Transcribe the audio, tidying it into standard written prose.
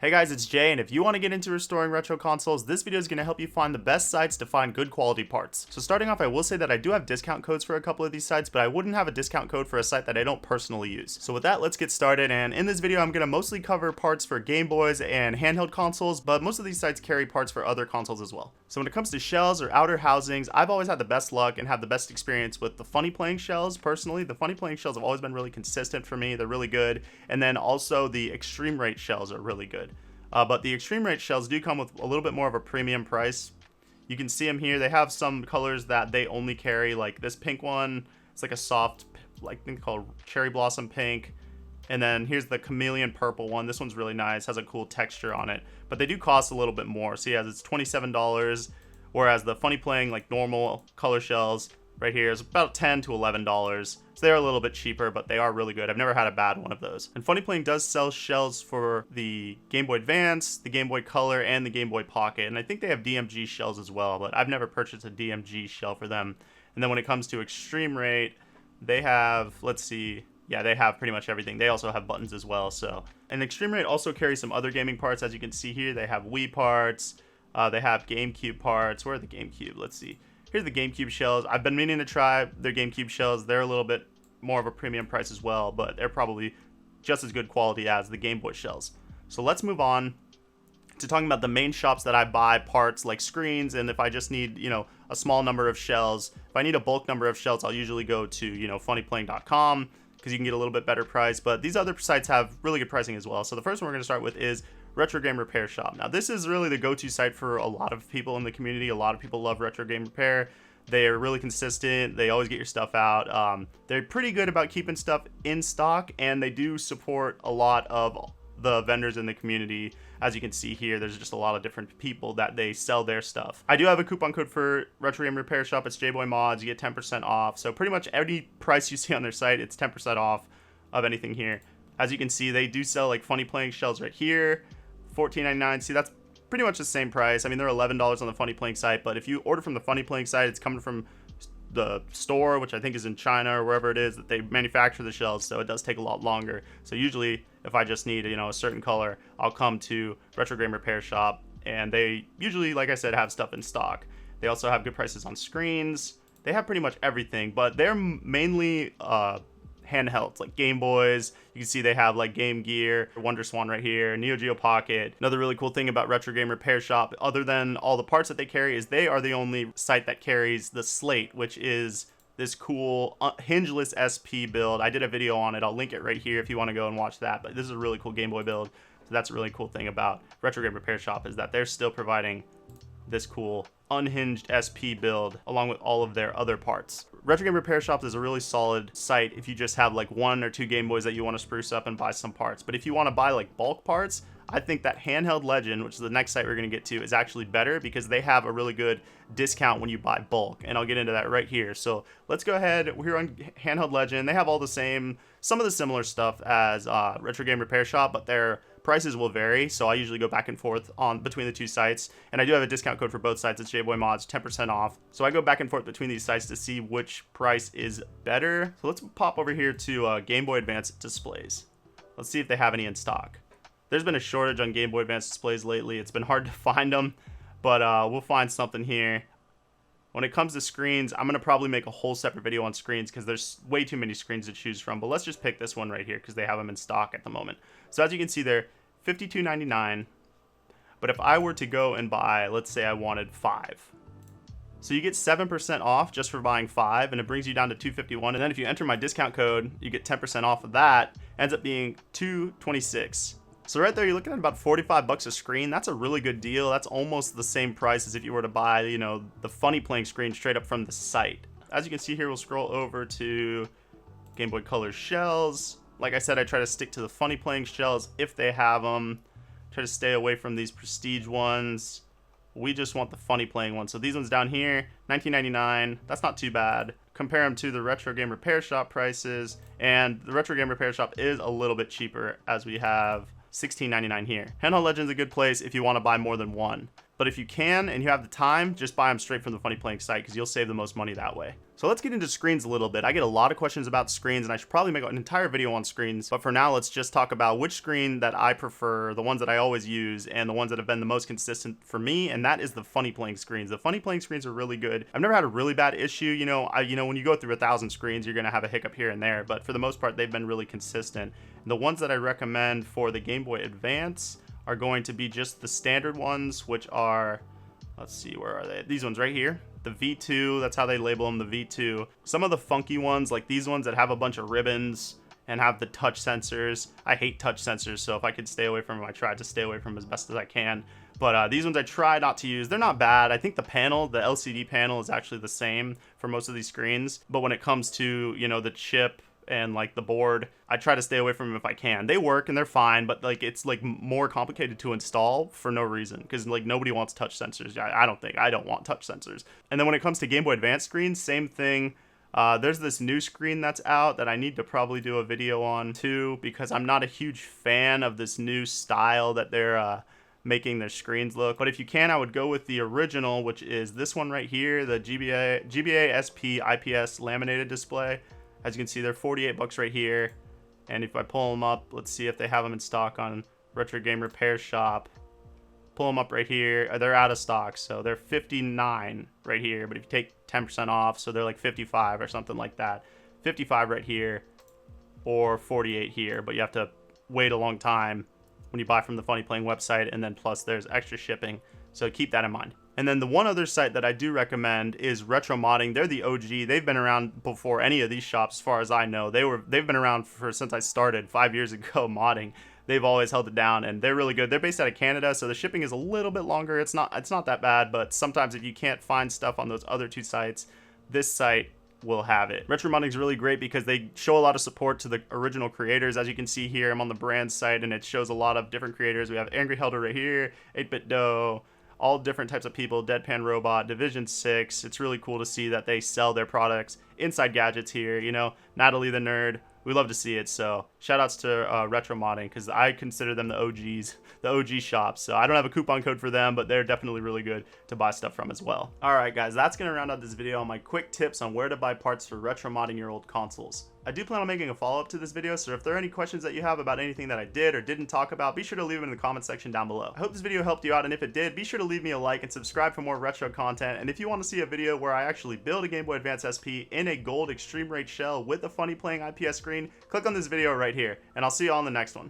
Hey guys, it's Jay, and if you want to get into restoring retro consoles, this video is going to help you find the best sites to find good quality parts. So starting off, I will say that I do have discount codes for a couple of these sites, but I wouldn't have a discount code for a site that I don't personally use. So with that, let's get started, and in this video I'm going to mostly cover parts for Game Boys and handheld consoles, but most of these sites carry parts for other consoles as well. So when it comes to shells or outer housings, I've always had the best luck and have the best experience with the funny playing shells. Personally, the funny playing shells have always been really consistent for me. They're really good, and then also the extreme rate shells are really good. But the extreme rate shells do come with a little bit more of a premium price. You can see them here. They have some colors that they only carry, like this pink one. It's like a soft, like I think called cherry blossom pink. And then here's the chameleon purple one. This one's really nice, has a cool texture on it. But they do cost a little bit more. So yeah, it's $27, whereas the funny playing like normal color shells right here is about $10 to $11. So they're a little bit cheaper, but they are really good. I've never had a bad one of those. And Funny Playing does sell shells for the Game Boy Advance, the Game Boy Color, and the Game Boy Pocket. And I think they have DMG shells as well, but I've never purchased a DMG shell for them. And then when it comes to Extreme Rate, they have, let's see, yeah, they have pretty much everything. They also have buttons as well. So, and Extreme Rate also carries some other gaming parts. As you can see here, they have Wii parts, they have GameCube parts. Where are the GameCube? Let's see. Here's the GameCube shells. I've been meaning to try their GameCube shells. They're a little bit more of a premium price as well, but they're probably just as good quality as the Game Boy shells. So let's move on to talking about the main shops that I buy parts like screens, and if I just need, a small number of shells. If I need a bulk number of shells, I'll usually go to, funnyplaying.com because you can get a little bit better price, but these other sites have really good pricing as well. So the first one we're going to start with is Retro Game Repair Shop. Now this is really the go-to site for a lot of people in the community. A lot of people love Retro Game Repair. They are really consistent. They always get your stuff out. They're pretty good about keeping stuff in stock, and they do support a lot of the vendors in the community. As you can see here, there's just a lot of different people that they sell their stuff. I do have a coupon code for Retro Game Repair Shop. It's JBoyMods. You get 10% off. So pretty much any price you see on their site, it's 10% off of anything here. As you can see, they do sell like funny playing shells right here. $14.99. See, that's pretty much the same price. I mean, they're $11 on the Funny Playing site, but if you order from the Funny Playing site, it's coming from the store, which I think is in China or wherever it is that they manufacture the shells, so it does take a lot longer. So usually, if I just need, a certain color, I'll come to Retro Game Repair Shop, and they usually, like I said, have stuff in stock. They also have good prices on screens. They have pretty much everything, but they're mainly handhelds like Game Boys. You can see they have like Game Gear, Wonder Swan right here, Neo Geo Pocket. Another really cool thing about Retro Game Repair Shop, other than all the parts that they carry, is they are the only site that carries the Slate, which is this cool hingeless SP build. I did a video on it. I'll link it right here if you want to go and watch that, but this is a really cool Game Boy build. So that's a really cool thing about Retro Game Repair Shop, is that they're still providing this cool unhinged SP build along with all of their other parts. Retro Game Repair Shop is a really solid site if you just have like 1 or 2 Game Boys that you want to spruce up and buy some parts. But if you want to buy like bulk parts, I think that Handheld Legend, which is the next site we're going to get to, is actually better because they have a really good discount when you buy bulk, and I'll get into that right here. So let's go ahead. We're here on Handheld Legend. They have all the same, some of the similar stuff as Retro Game Repair Shop, but their prices will vary, so I usually go back and forth on between the two sites, and I do have a discount code for both sites. It's JBoyMods, 10% off. So I go back and forth between these sites to see which price is better. So let's pop over here to Game Boy Advance displays. Let's see if they have any in stock. There's been a shortage on Game Boy Advance displays lately. It's been hard to find them, but we'll find something here. When it comes to screens, I'm going to probably make a whole separate video on screens because there's way too many screens to choose from, but let's just pick this one right here because they have them in stock at the moment. So as you can see, they're $52.99, but if I were to go and buy, let's say I wanted 5. So you get 7% off just for buying 5, and it brings you down to $251. And then if you enter my discount code, you get 10% off of that. Ends up being $226. So right there, you're looking at about 45 bucks a screen. That's a really good deal. That's almost the same price as if you were to buy, the Funny Playing screen straight up from the site. As you can see here, we'll scroll over to Game Boy Color shells. Like I said, I try to stick to the Funny Playing shells if they have them. Try to stay away from these prestige ones. We just want the Funny Playing ones. So these ones down here, $19.99. That's not too bad. Compare them to the Retro Game Repair Shop prices, and the Retro Game Repair Shop is a little bit cheaper, as we have $16.99 here. Handheld Legend is a good place if you want to buy more than one. But if you can and you have the time, just buy them straight from the Funny Playing site because you'll save the most money that way. So let's get into screens a little bit. I get a lot of questions about screens and I should probably make an entire video on screens. But for now, let's just talk about which screen that I prefer, the ones that I always use, and the ones that have been the most consistent for me, and that is the Funny Playing screens. The Funny Playing screens are really good. I've never had a really bad issue. You know, when you go through 1,000 screens, you're gonna have a hiccup here and there, but for the most part, they've been really consistent. And the ones that I recommend for the Game Boy Advance are going to be just the standard ones, which are, let's see, where are they? These ones right here. The V2, that's how they label them, the V2. Some of the funky ones, like these ones that have a bunch of ribbons and have the touch sensors. I hate touch sensors, so if I could stay away from them, I try to stay away from them as best as I can. But these ones I try not to use. They're not bad. I think the panel, the LCD panel, is actually the same for most of these screens. But when it comes to, you know, the chip and like the board, I try to stay away from them if I can. They work and they're fine, but like it's like more complicated to install for no reason because like nobody wants touch sensors. I don't want touch sensors. And then when it comes to Game Boy Advance screens, same thing. There's this new screen that's out that I need to probably do a video on too because I'm not a huge fan of this new style that they're making their screens look. But if you can, I would go with the original, which is this one right here, the GBA SP IPS laminated display. As you can see, they're 48 bucks right here. And if I pull them up, let's see if they have them in stock on Retro Game Repair Shop. Pull them up right here. They're out of stock, so they're 59 right here. But if you take 10% off, so they're like 55 or something like that. 55 right here or 48 here, but you have to wait a long time when you buy from the Funny Playing website, and then plus there's extra shipping. So keep that in mind. And then the one other site that I do recommend is Retro Modding. They're the OG. They've been around before any of these shops, as far as I know. They've been around since I started 5 years ago modding. They've always held it down, and they're really good. They're based out of Canada, so the shipping is a little bit longer. It's not that bad, but sometimes if you can't find stuff on those other two sites, this site will have it. Retro Modding is really great because they show a lot of support to the original creators. As you can see here, I'm on the brand site, and it shows a lot of different creators. We have Angry Helder right here, 8-Bit Dough, all different types of people, Deadpan Robot, Division 6. It's really cool to see that they sell their products. Inside Gadgets here, you know, Natalie the Nerd. We love to see it. So shout outs to Retro Modding because I consider them the OGs, the OG shops. So I don't have a coupon code for them, but they're definitely really good to buy stuff from as well. All right, guys, that's going to round out this video on my quick tips on where to buy parts for retro modding your old consoles. I do plan on making a follow-up to this video, so if there are any questions that you have about anything that I did or didn't talk about, be sure to leave them in the comment section down below. I hope this video helped you out, and if it did, be sure to leave me a like and subscribe for more retro content. And if you want to see a video where I actually build a Game Boy Advance SP in a gold Extreme Rate shell with a Funny Playing IPS screen, click on this video right here, and I'll see you all in the next one.